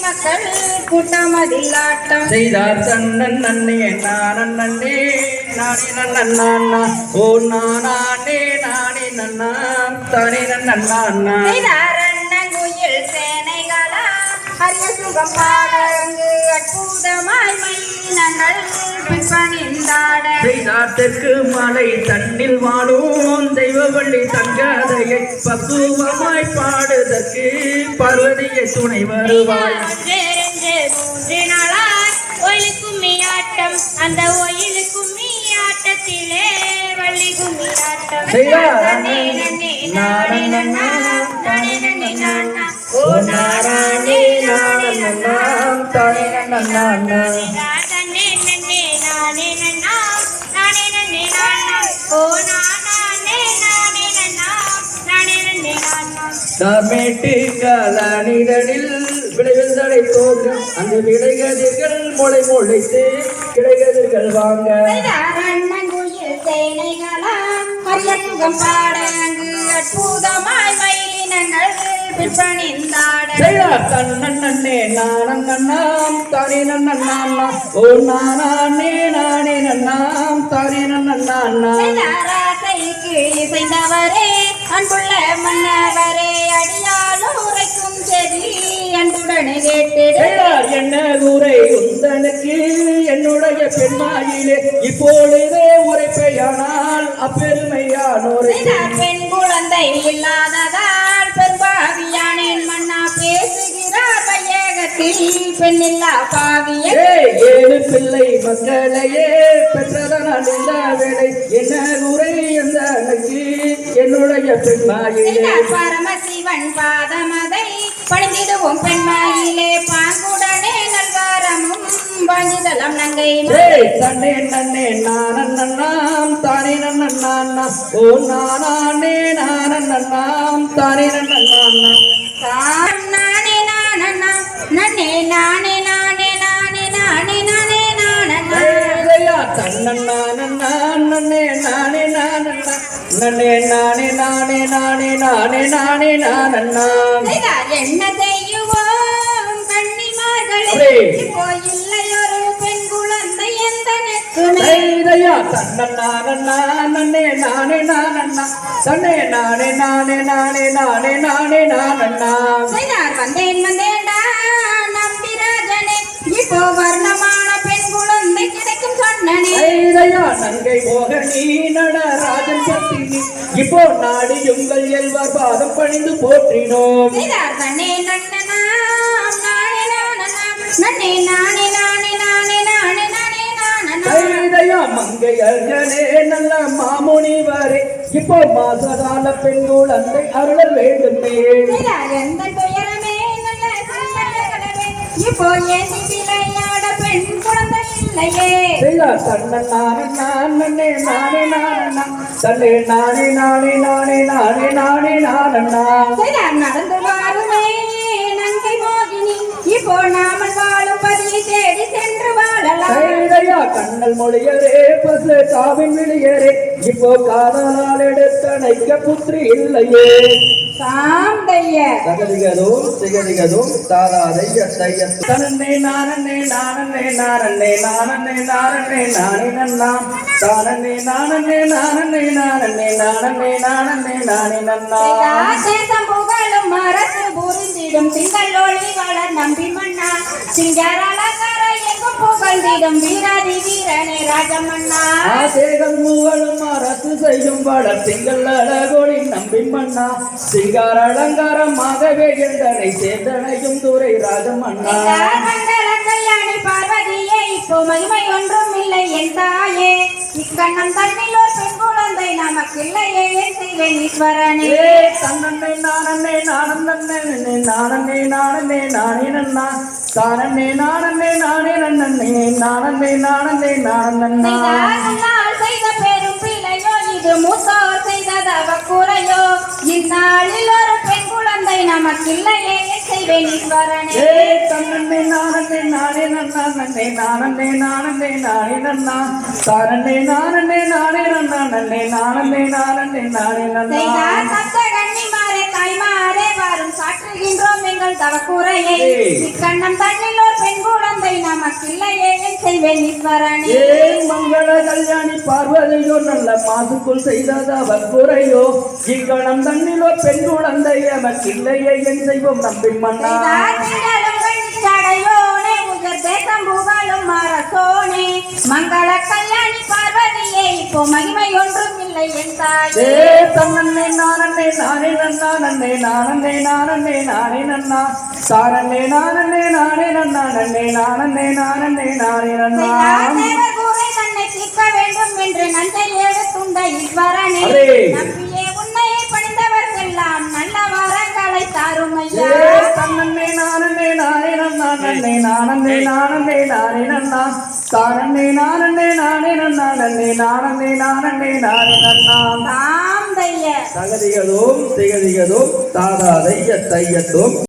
மக்கள் கூட்டமதில்லாட்டம் செய்தார் தன்னன் நன்னே நானன் நன்னே நானே நன்னா ஓ நானே நானே நன்னா தானே நன்னா செய்தார் அண்ணங்குயில் சேனைகளா அரிய சுகம் பாடங்கு அற்புதமாய் மயிலினங்கள் பின்பணிந்தாட செய்தார் தெற்கு மலை தன்னில் வாழும் தெய்வவள்ளி தங்கதையை பக்குவமாய் பாடுதற்கு பார்வதியை துணை வருவாய் ஒயிலு கும்மி ஆட்டம் அந்த ஒயிலு கும்மி ஆட்டத்திலே வள்ளி கும்மி ஆட்டம் ஓ நாராயணே நானே தானே நன்னா மேட்டு காலனிதழில் விளைவில் தடை தோன்றும் அந்த விடைகதிர்கள் மொளை முளைத்து கிடைகதிர்கள் வாங்க அற்புதமாய் மயிலினங்கள் நன்னே நானன் நன்னாம் தானே நன்னா ஓ நானே நானே நன்னாம் தானே நன்னா இசைந்தவரே அன்புள்ள மன்னவரே அடியாலும் உரைக்கும் செவி அன்புடனே கேட்டிடுவார் என்ன உரை உந்தனுக்கு என்னுடைய பெண்மாயிலே இப்பொழுதே உரைப்பையானால் அப்பெருமையானோரை பெண் குழந்தை இல்லாததால் பெரும்பாவியானேன் மன்னா பேசுகிறார் வையகத்தில் பெண்ணில்லா பாவியே ஏழு பிள்ளை மக்களையே பெற்றதனால் இந்த வேலை என்ன உரை அந்த என்னுடைய பெண்மாயிலே பரமசிவன் பாதமதை பணிந்திடுவோம் பெண்மாயிலே பாங்குடனே நல்வாரமும் வாங்கிதலம் நங்கை தன்னே நன்னே நானன் நன்னாம் தானே நன்னா ஓ நானே நானன் நன்னாம் தானே நன்னா நானே நானண்ணா நன்னே நானே நானே நானே நானே நானே நானண்ணா தன்னே நானே நானே நானே நானே நானே நானே நானண்ணா என்ன செய்யுவோம் கண்ணிமார்களே இப்போ இல்லையொரு பெண் குழந்தை எந்த நன்னே நானே நானண்ணா தன்னே நானே நானே நானே நானே நானே நானண்ணா வந்தேன் வந்தேன்டா நம்பிராஜனே இப்போ வர்ணமான பெண் குழந்தை கிடைக்கும் சொன்னனே நங்கை போக நீ நடராஜன் பத்தினி இப்போ நாடி உங்கள் எல்வார் பாதம் பணிந்து போற்றினோம் நன்னே நன்னனா நானே நானனா நன்னே நானே நானே நானே நானே நானே நானனா மங்கையர்களே நல்ல மாமுனிவரே இப்போ மாசகால பெண் குழந்தை அருள வேண்டுமே எந்த துயரமே நல்ல இப்போ ஏன் விளையாட பெண் குழந்தை இல்லையே தன்னே நானே தன்னே நானே நானே நானே நானே நானே நானண்ணா நடந்து வாருமே நங்கை மோகினி இப்போ நாமல் வாழும் பதியை தேடி சென்று வாழலாம் கண்ணல் மொழியரே பசு காவின் விழியரே இப்போ காதலால் எடுத்தணைக்க புத்திரி இல்லையே சகதிகதும் சிகதிகதும் தாராதைய தைய தன்னே நானே நானே நானே நானே நானே நானே நன்னா தானே நானே நானே நானே நானே நானே நானே நன்னா புகழும் மரசு புரிந்திடும் திங்கள் ஒளி வளர் நம்பி மன்னா சிங்காரலங்கார எங்கும் புகழ்ந்திடும் வீராதி வீரனே ராஜமன்னா சேகல் மூவலும் அரசு செய்யும் வளர் திங்கள் அழகொழி நம்பி மன்னா சிங்கார அலங்காரமாகவே எந்தனை சேர்ந்தனையும் துறை ராஜமன்னா மங்கள கல்யாணி பார்வதியே இப்போ மகிமை ஒன்றும் இல்லை என் தாயே இக்கண்ணம் தன்னில் ஒரு பெண் குழந்தை நமக்கு இல்லையே என் செய்வேன் ஈஸ்வரனே தன்னே நானே நானே நானே நானே நானே நன்னா தானே நானே நானே நன்னே நானே நானே நானே செய்த பெரும் பிழையோ இது மூத்தோர் செய்த தவ குறையோ இந்நாளில் ஒரு பெண் குழந்தை நமக்கு இல்லையே செய்வேன் ஈஸ்வரனே தன்னே நானே நானே நன்னா நன்னே நானே நானே நானே நன்னா தானே நானே நானே நன்னா நன்னே நானே நானே நானே நன்னா கன்னிமாரே தாய்மாரே வாரும் சாற்றுகின்றோம் எங்கள் தவக்குறை தாயே இக்கண்ணம் தன்னில் ஒரு பெண் குழந்தை நமக்கில்லையே என் செய்வேன் ஈஸ்வரனே ஏன் மங்கள கல்யாணி பார்வதியோ நல்ல மாசுக்குள் செய்தது அவர் குறையோ இக்கணம் தன்னில் ஒரு பெண் குழந்தை எமக்கில்லையே என் செய்வோம் நம்பின் மன்னா சடையோனே உயர் தேசம் புகழும் மரசோனே மங்கள கல்யாணி பார்வதியே இப்போ மகிமை ஒன்றும் இல்லை என் தாயே தன்னே நானே நானே நன்னா நன்னே நானே நானே நானே நன்னா தானே நானே நானே நன்னா நன்னே நானே நானே நானே நன்னா கூரை தன்னை தீர்க்க வேண்டும் என்று நஞ்சை எடுத்துண்ட ஈஸ்வரனே நம்பியே உன்னை பணிந்தவர்க்கெல்லாம் நல்ல வரங்களை தாரும் ஐயா தன்னே நானே நானே நன்னா நன்னே நானே நானே நானே நன்னா தானே நானே நானே நன்னா நன்னே நானே நானே நானே நன்னா தாம் தைய தகதிகளும் திகதிகளும் தாதா தைய தையத்தும்